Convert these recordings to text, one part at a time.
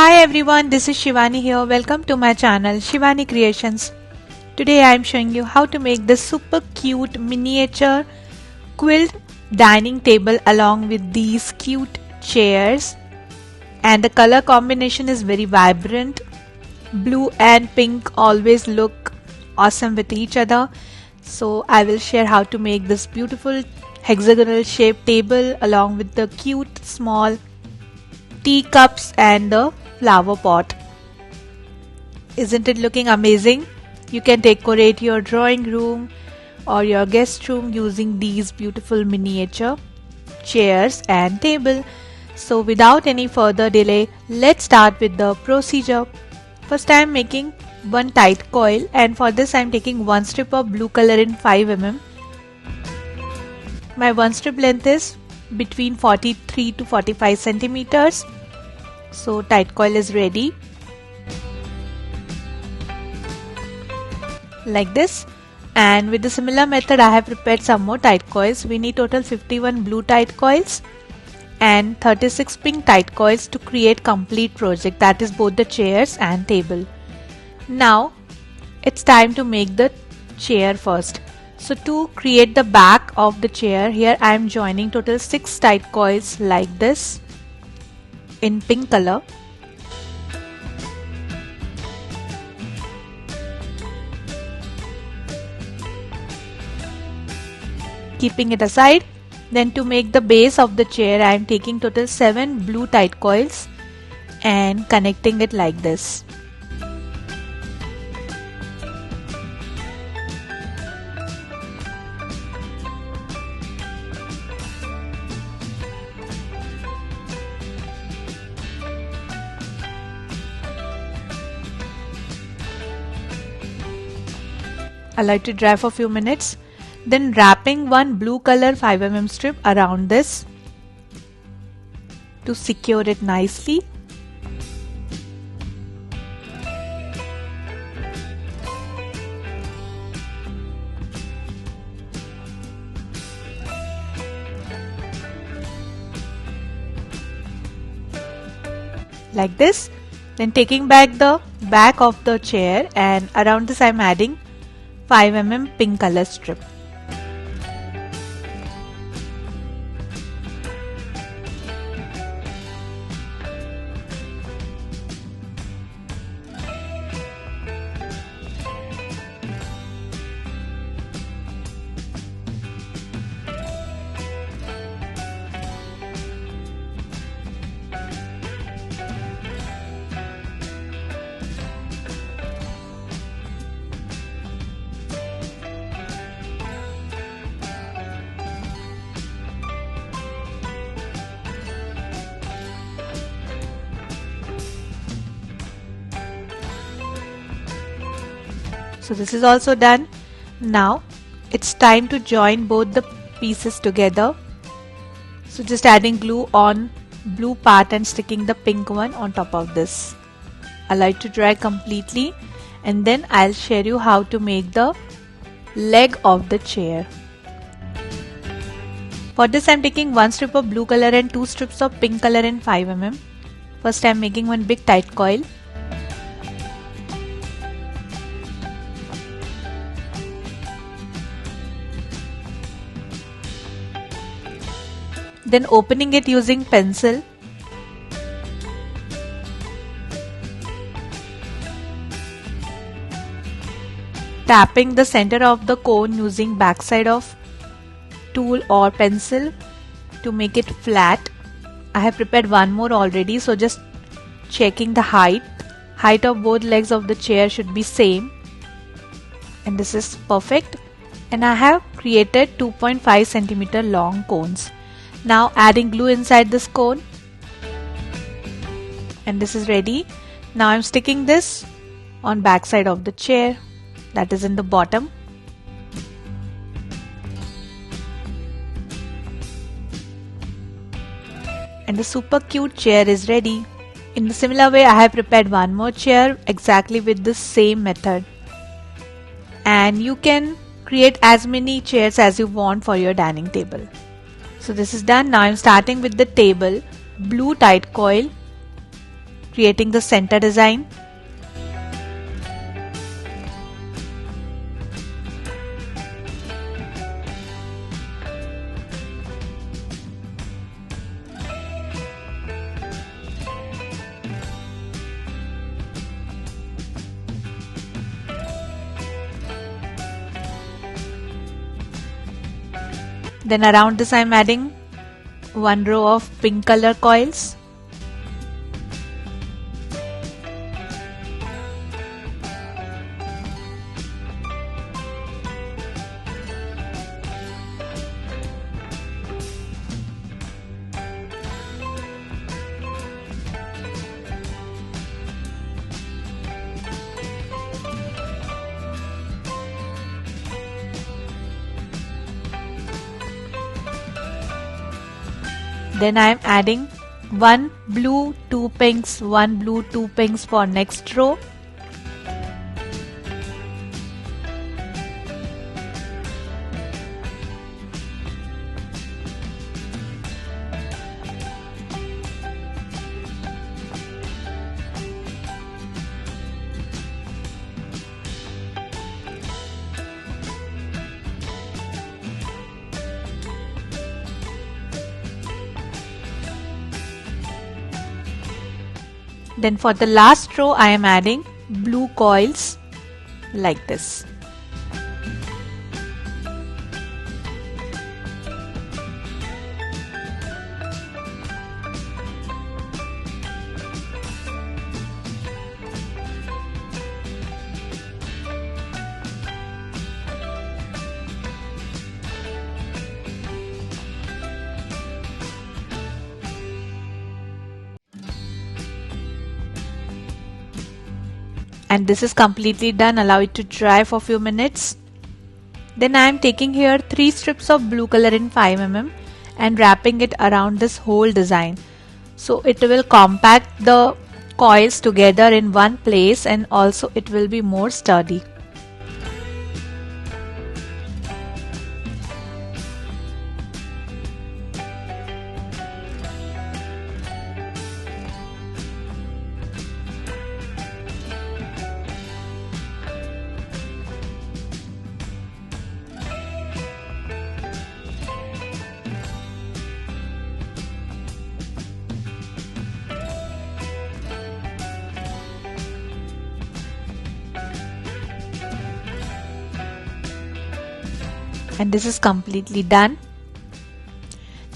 Hi everyone, this is Shivani here. Welcome to my channel Shivani Creations. Today I am showing you how to make this super cute miniature quilt dining table along with these cute chairs. And the color combination is very vibrant. Blue and pink always look awesome with each other. So I will share how to make this beautiful hexagonal shaped table along with the cute small teacups and the flower pot. Isn't it looking amazing? You can decorate your drawing room or your guest room using these beautiful miniature chairs and table. So without any further delay, let's start with the procedure. First I am making one tight coil, and for this I am taking one strip of blue color in 5 mm. My one strip length is between 43 to 45 centimeters. So tight coil is ready like this, and with the similar method I have prepared some more tight coils. We need total 51 blue tight coils and 36 pink tight coils to create complete project, that is both the chairs and table. Now it's time to make the chair first. So to create the back of the chair, here I am joining total 6 tight coils like this in pink color. Keeping it aside, then to make the base of the chair I am taking total 7 blue tight coils and connecting it like this. Allow it to dry for a few minutes. Then wrapping one blue color 5 mm strip around this to secure it nicely. Like this. Then taking back the back of the chair, and around this I am adding 5 mm pink color strip. So this is also done. Now it's time to join both the pieces together. So just adding glue on blue part and sticking the pink one on top of this. Allow it to dry completely, and then I'll share you how to make the leg of the chair. For this I'm taking one strip of blue color and 2 strips of pink color in 5 mm. First I'm making one big tight coil. Then opening it using pencil. Tapping the center of the cone using backside of tool or pencil to make it flat. I have prepared one more already, so just checking the height. Height of both legs of the chair should be same, and this is perfect. And I have created 2.5 cm long cones. Now adding glue inside this cone, and this is ready. Now I'm sticking this on back side of the chair, that is in the bottom. And the super cute chair is ready. In the similar way I have prepared one more chair exactly with the same method. And you can create as many chairs as you want for your dining table. So this is done. Now I'm starting with the table. Blue tight coil creating the center design. Then around this I am adding one row of pink color coils. Then I am adding one blue, two pinks, one blue, two pinks for next row. Then for the last row I am adding blue coils like this. And this is completely done. Allow it to dry for a few minutes. Then I am taking here 3 strips of blue color in 5mm and wrapping it around this whole design. So it will compact the coils together in one place and also it will be more sturdy. And this is completely done.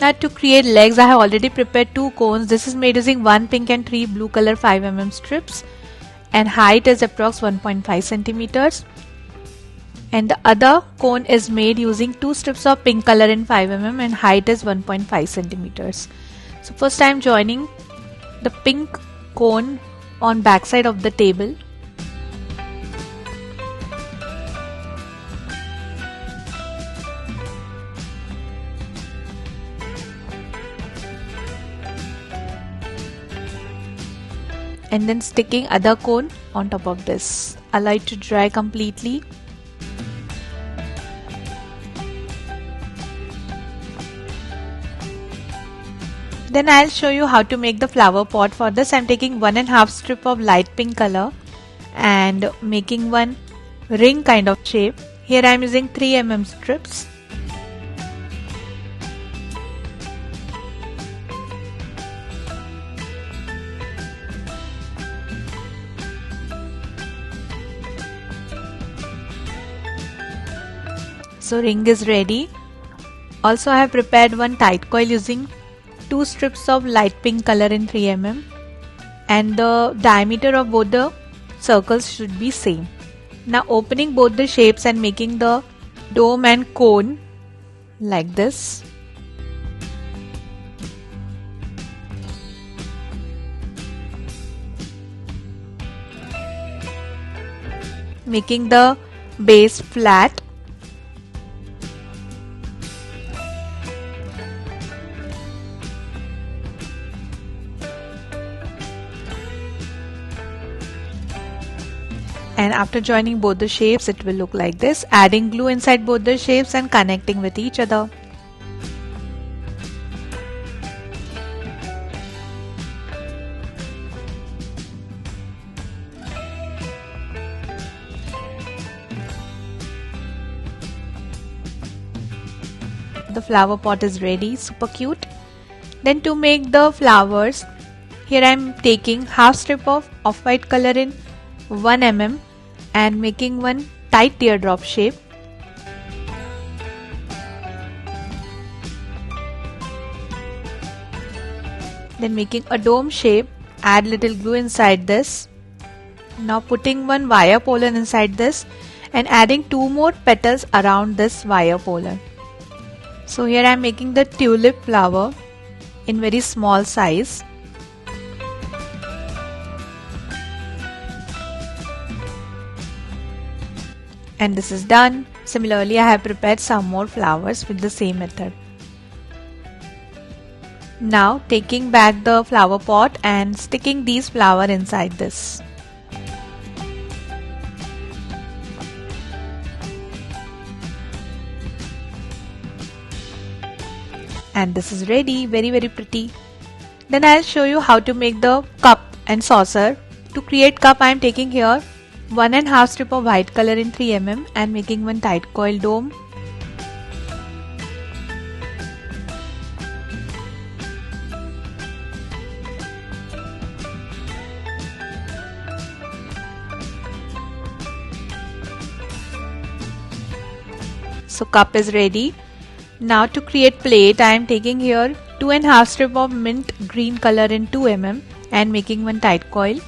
Now to create legs, I have already prepared 2 cones. This is made using 1 pink and 3 blue color 5mm strips, and height is approx 1.5 centimeters. And the other cone is made using 2 strips of pink color in 5mm and height is 1.5 centimeters. So first I am joining the pink cone on back side of the table. And then sticking other cone on top of this. Allow it to dry completely. Then I'll show you how to make the flower pot. For this I'm taking 1.5 strip of light pink color and making one ring kind of shape. Here I'm using 3mm strips. So ring is ready. Also I have prepared one tight coil using 2 strips of light pink color in 3mm, and the diameter of both the circles should be same. Now opening both the shapes and making the dome and cone like this. Making the base flat. And after joining both the shapes, it will look like this. Adding glue inside both the shapes and connecting with each other. the flower pot is ready, super cute. Then to make the flowers, here I am taking half strip of off-white color in 1 mm and making one tight teardrop shape. Then making a dome shape, add little glue inside this. Now putting one wire pollen inside this and adding 2 more petals around this wire pollen. So here I am making the tulip flower in very small size. And this is done. Similarly, I have prepared some more flowers with the same method. Now taking back the flower pot and sticking these flowers inside this. And this is ready, very pretty. Then I'll show you how to make the cup and saucer. To create cup, I am taking here 1.5 strip of white color in 3 mm and making one tight coil dome. So cup is ready. Now to create plate, I am taking here 2.5 strip of mint green color in 2 mm and making one tight coil.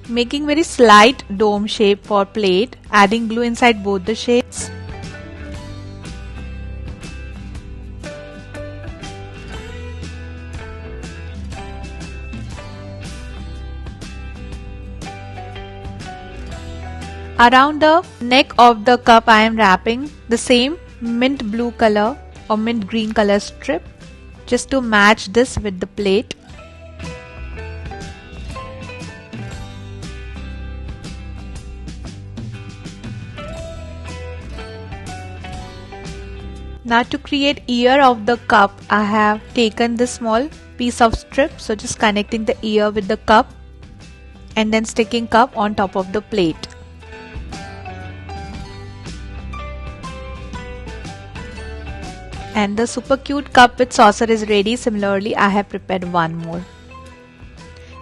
Making very slight dome shape for plate, adding glue inside both the shapes. Around the neck of the cup I am wrapping the same mint blue color or mint green color strip just to match this with the plate. Now to create ear of the cup, I have taken this small piece of strip, so just connecting the ear with the cup and then sticking cup on top of the plate. And the super cute cup with saucer is ready. Similarly, I have prepared one more.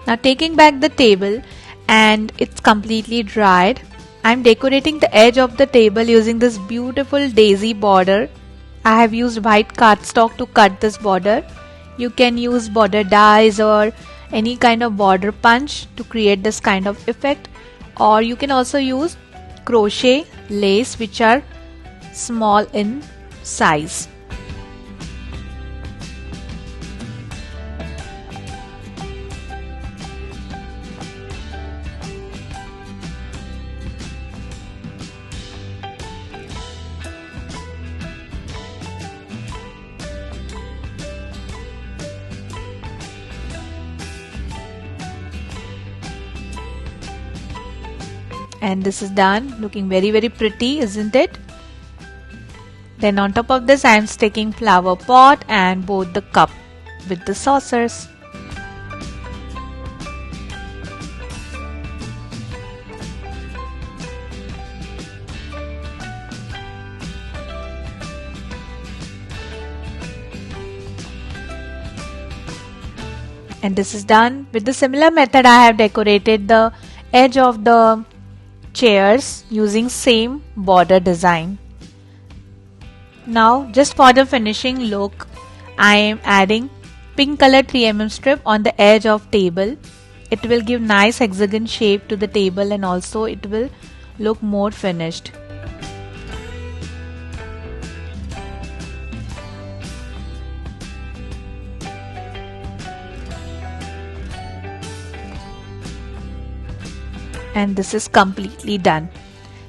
Now taking back the table and it's completely dried, I am decorating the edge of the table using this beautiful daisy border. I have used white cardstock to cut this border. You can use border dies or any kind of border punch to create this kind of effect, or you can also use crochet lace which are small in size. And this is done, looking very pretty, isn't it? Then on top of this I am sticking flower pot and both the cup with the saucers. And this is done. With the similar method I have decorated the edge of the chairs using same border design. Now just for the finishing look, I am adding pink color 3 mm strip on the edge of table. It will give nice hexagon shape to the table and also it will look more finished. And this is completely done.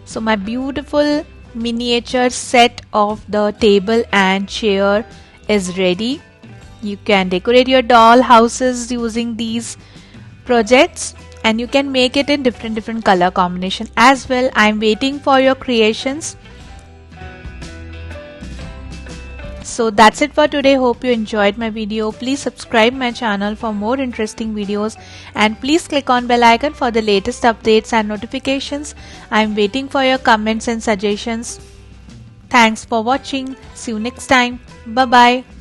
So my beautiful miniature set of the table and chair is ready. You can decorate your doll houses using these projects and you can make it in different color combination as well. I'm waiting for your creations. So that's it for today. Hope you enjoyed my video. Please subscribe my channel for more interesting videos and please click on bell icon for the latest updates and notifications. I'm waiting for your comments and suggestions. Thanks for watching. See you next time. Bye bye.